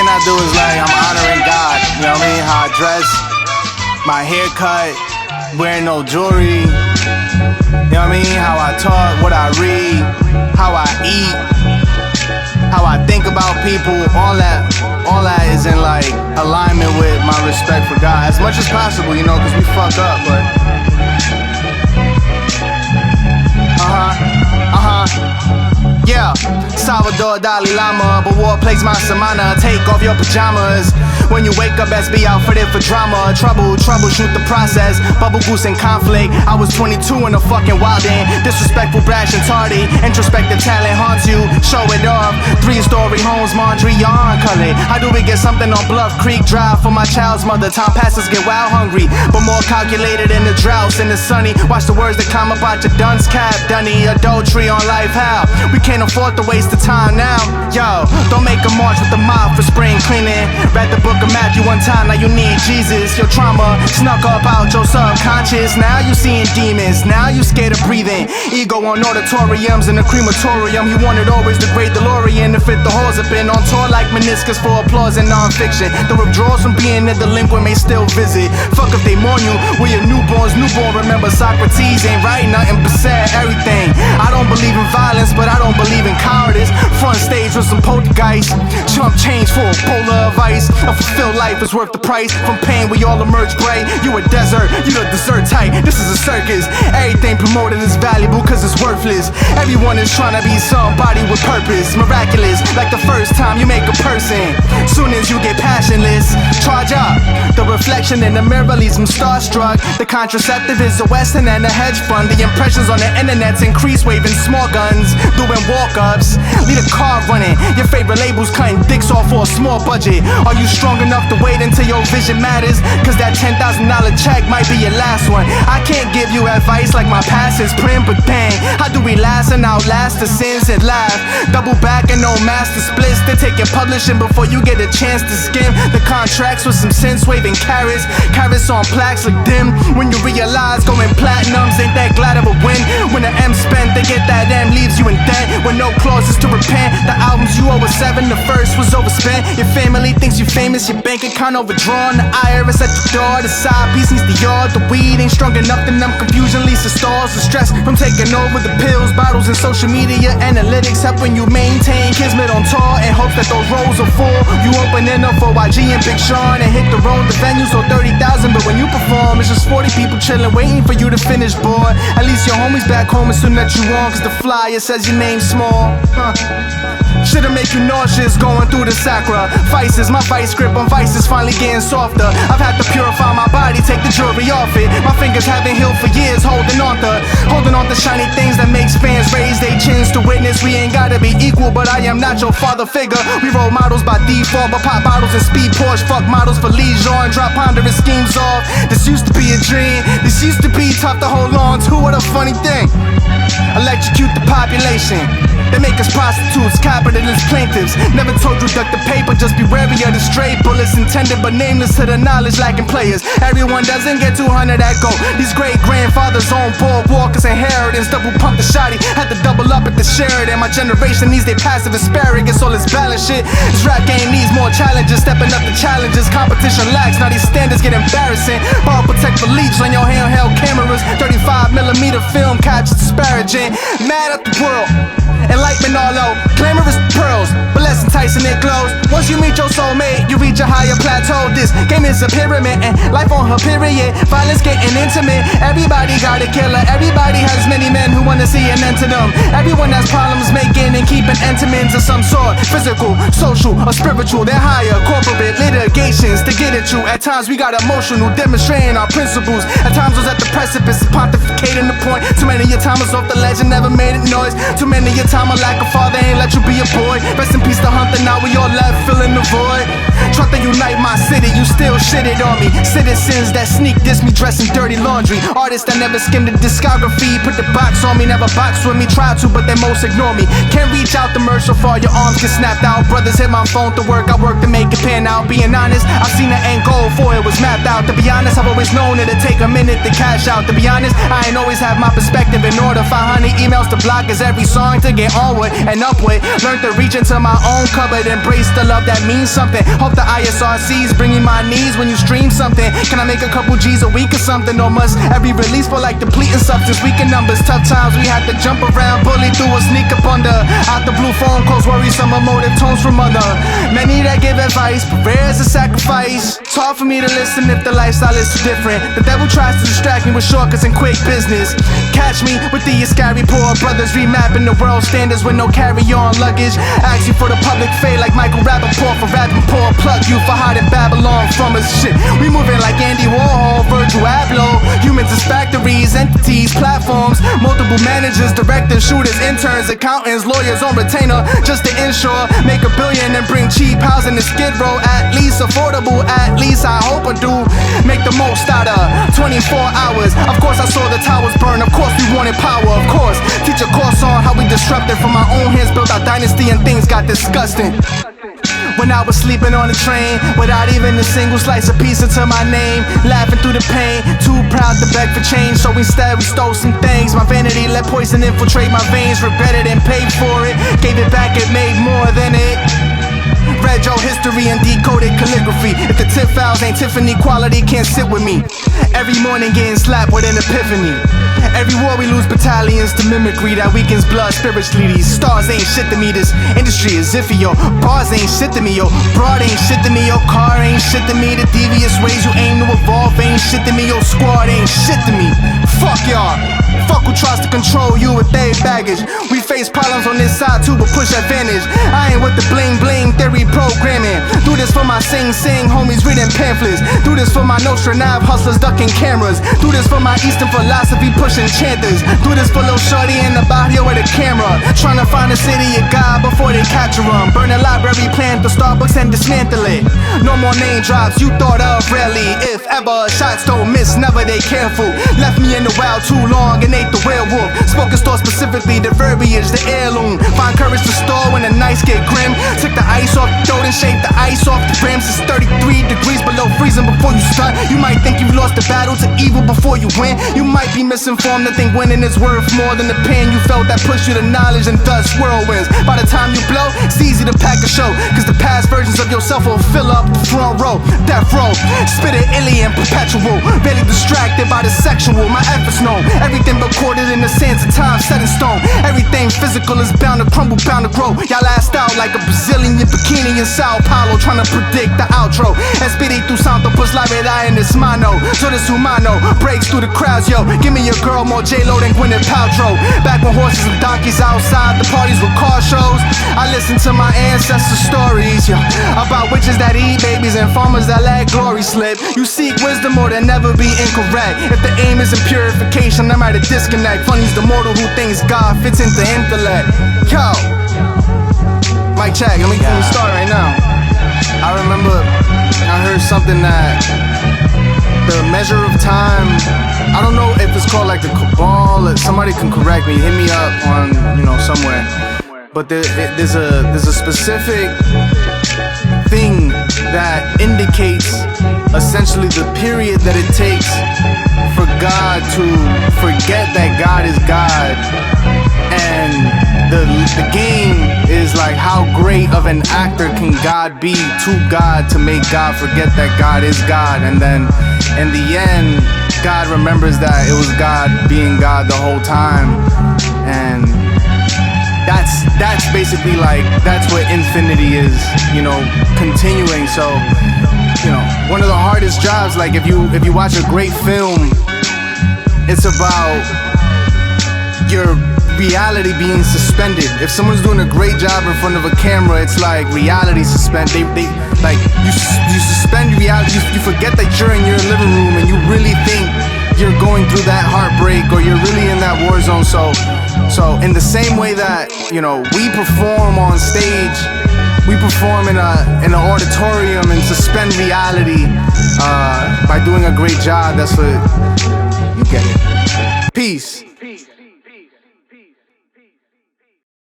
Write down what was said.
everything I do is like I'm honoring God. You know what I mean? How I dress, my haircut, wearing no jewelry. You know what I mean? How I talk, what I read, how I eat, how I think about people. All that is in like alignment with my respect for God as much as possible, you know, cause we fuck up, but yeah, Salvador Dalai Lama, but war plagues my samana. Take off your pajamas when you wake up, SB outfitted for drama. Troubleshoot the process, bubble goose and conflict. I was 22 in a fucking wild end. Disrespectful, brash and tardy. Introspective talent haunts you, show it off. 3-story homes, Mondrian colored. How do we get something on Bluff Creek Drive for my child's mother? Time passes, get wild hungry, but more calculated in the droughts and the sunny. Watch the words that come up out your dunce cap, dunny. Adultery on life, how? We can't afford to waste the time now. Yo, don't make a march with the mob for spring cleaning. Read the book of Matthew one time, now you need Jesus. Your trauma snuck up out your subconscious. Now you seeing demons, now you scared of breathing. Ego on auditoriums in the crematorium. You wanted always the great DeLorean to fit the holes up in. On tour like meniscus for applause and non-fiction. The withdrawals from being a delinquent may still visit. Fuck if they mourn you, we're your newborns. Newborn remember Socrates ain't writing nothing but said everything. I don't believe in violence, but I don't believe in cowardice. Front stage with some poltergeist. Chump change for a polar of ice. A fulfilled life is worth the price. From pain we all emerge bright. You a desert, you the dessert type. This is a circus. Everything promoted is valuable cause it's worthless. Everyone is trying to be somebody with purpose. Miraculous, like the first time you make a person. Soon as you get passionless, charge up. The reflection in the mirror leaves them starstruck. The contraceptive is a western and a hedge fund. The impressions on the internet's increase, waving small guns, doing walk-ups. Lead a car running, your favorite labels cutting dicks off for a small budget. Are you strong enough to wait until your vision matters? Cause that $10,000 check might be your last one. I can't give you advice like my past is prim, but dang, how do we last and outlast the sins and laugh? Double back and no master splits. They take your publishing before you get a chance to skim the contracts with some sense waving carrots. Carrots on plaques look dim when you realize going platinums ain't that glad of a win. When the M spent, they get that M leaves you in debt with no clauses to repent. The albums you owe a 7, the first was overspent. Your family thinks you famous, your bank account overdrawn. The IRS at your door, the side piece needs the yard. The weed ain't strong enough, then them confusion leads to stalls. The stress from taking over the pills, bottles, and social media analytics helping you maintain kismet on tour in hopes that those roles are full. You opening up for YG and Big Sean and hit the road. The venues so 30,000, but when you perform, it's just 40 people chilling, waiting for you to finish, boy. At least your homies back home assume that you on, cause the flyer says your name small. Shit'll make you nauseous going through the sacrifices. My vice grip on vice is finally getting softer. I've had to purify my body, take the jewelry off it. My fingers haven't healed for years, holding on to shiny things that makes fans raise their chins to witness. We ain't gotta be equal, but I am not your father figure. We role models by default, but pop bottles and speed Porsche. Fuck models for leisure and drop ponderous schemes off. This used to be a dream, this used to be tough to hold on to. What a funny thing. Electrocute the population. They make us prostitutes, capitalist plaintiffs. Never told you duck the paper, just be wary of the stray bullets intended but nameless to the knowledge lacking players. Everyone doesn't get 200 that go. These great grandfathers own boardwalkers inheritance. Double pump the shotty, had to double up at the Sheridan. My generation needs their passive asparagus, all this balance shit. This rap game needs more challenges, stepping up the challenges. Competition lacks, now these standards get embarrassing. Ball protect for leaks on your handheld cameras. 35mm film captures disparaging. Mad at the world. Enlightenment all low, glamorous pearls, but less enticing it glows. Once you meet your soulmate, you reach a higher plateau. This game is a pyramid, and life on her period. Violence getting intimate, everybody got a killer. Everybody has many men who wanna see an end to them. Everyone has problems making and keeping intimates of some sort. Physical, social, or spiritual, they're higher. Corporate litigations to get at you. At times we got emotional, demonstrating our principles. At times was at the precipice, pontificating the point. Too many of your time was off the ledge and never made it noise. Too many of your time a lack of father ain't let you be a boy. Rest in peace the hunter, now we all left filling the void. Try to unite my city, you still shitted on me. Citizens that sneak diss me dressing dirty laundry. Artists that never skimmed the discography, put the box on me, never box with me. Try to, but they most ignore me. Can't reach out to merge so far, your arms get snapped out. Brothers hit my phone to work, I work to make it pan out. Being honest, I've seen the end goal before it was mapped out. To be honest, I've always known it'd take a minute to cash out. To be honest, I ain't always have my perspective in order. 500 emails to block is every song to get onward and upward. Learn to reach into my own cupboard, embrace the love that means something. Hope the ISRC's bringing my knees when you stream something. Can I make a couple G's a week or something? Or must every release feel like depleting substance? Weaken numbers, tough times, we had to jump around, bully through a sneak up under. Out the blue phone calls, worrisome emotive tones from other. Many that give advice, but rare is a sacrifice. It's hard for me to listen if the lifestyle is too different. The devil tries to distract me with shortcuts and quick business. Catch me with the scary poor brothers remapping the world standards with no carry-on luggage. Ask you for the public fade like Michael Rappaport for rapping poor. Plug you for hiding Babylon from us. Shit, we moving like Andy Warhol, Virgil Abloh. Humans as factories, entities, platforms. Multiple managers, directors, shooters, interns, accountants, lawyers on retainer just to ensure make $1 billion and bring cheap housing to Skid Row. At least affordable, at least I hope I do. Make the most out of 24 hours. Of course I saw the towers burn. Of course we wanted power. Of course teach a course on how we disrupted from our own hands, built our dynasty and things got disgusting. When I was sleeping on the train, without even a single slice of pizza to my name, laughing through the pain, too proud to beg for change, so instead we stole some things. My vanity let poison infiltrate my veins, regretted and paid for it, gave it back, it made more than it. Read your history and decoded calligraphy. If the tip files ain't Tiffany quality, can't sit with me. Every morning getting slapped with an epiphany. Every war we lose battalions to mimicry that weakens blood spiritually. These stars ain't shit to me, this industry is iffy, yo. Bars ain't shit to me, yo. Broad ain't shit to me, yo. Car ain't shit to me. The devious ways you aim to evolve ain't shit to me, yo. Squad ain't shit to me. Fuck y'all. Fuck who tries to control you with their baggage. We face problems on this side too, but push advantage. I ain't with the bling bling theory programming. Do this for my sing homies reading pamphlets. Do this for my Nostradamus hustlers ducking cameras. Do this for my Eastern philosophy pushing chanters. Do this for Lil Shorty in the barrio with a camera, trying to find a city of God before they capture them. Burn a library, plant the Starbucks and dismantle it. No more name drops you thought of rarely. If ever, shots don't miss, never they careful. Left me in the wild too long and ate the werewolf. Spoken store specifically, the verbiage, the heirloom. Find courage to store when the nights get grim. Took the ice off the throat and shake the ice off the rims. It's 33 degrees below freezing before you start. You might think you've lost the battle to evil before you win. You might be misinformed and think winning is worth more than the pain you felt that pushed you to knowledge and thus whirlwinds. By the time you blow, it's easy to pack a show, cause the past versions of yourself will fill up the front row. Death row, spit it illy and perpetual. Barely distracted by the sexual, my efforts known. Everything recorded in the sands of time set in stone. Everything physical is bound to crumble, bound to grow. Y'all assed out like a Brazilian bikini in Sao Paulo, trying to predict the outro. Espíritu Santo pues la verdad en es mano. So this humano breaks through the crowds, yo. Give me your girl more J-Lo than Gwyneth Paltrow. Back when horses and donkeys outside the parties with car shows, I listened to my ancestors' stories, yo, about witches that eat babies and farmers that let glory slip. You seek wisdom or they'll never be incorrect. If the aim isn't purification, I'm at a disconnect. Funny's the mortal who thinks God fits into intellect. Yo, mic check, let me start right now. I remember I heard something that the measure of time, I don't know if it's called like the cabal, somebody can correct me, hit me up on, somewhere. But there's a specific thing that indicates essentially the period that it takes for God to forget that God is God. And the game is like, how great of an actor can God be to God to make God forget that God is God. And then in the end, God remembers that it was God being God the whole time. And that's basically like, that's what infinity is, continuing. So, one of the hardest jobs, like if you watch a great film, it's about your reality being suspended. If someone's doing a great job in front of a camera, it's like reality suspend. They like you suspend reality. You forget that you're in your living room and you really think you're going through that heartbreak or you're really in that war zone. So in the same way that we perform on stage, we perform in an auditorium and suspend reality by doing a great job. That's what you get it. Peace.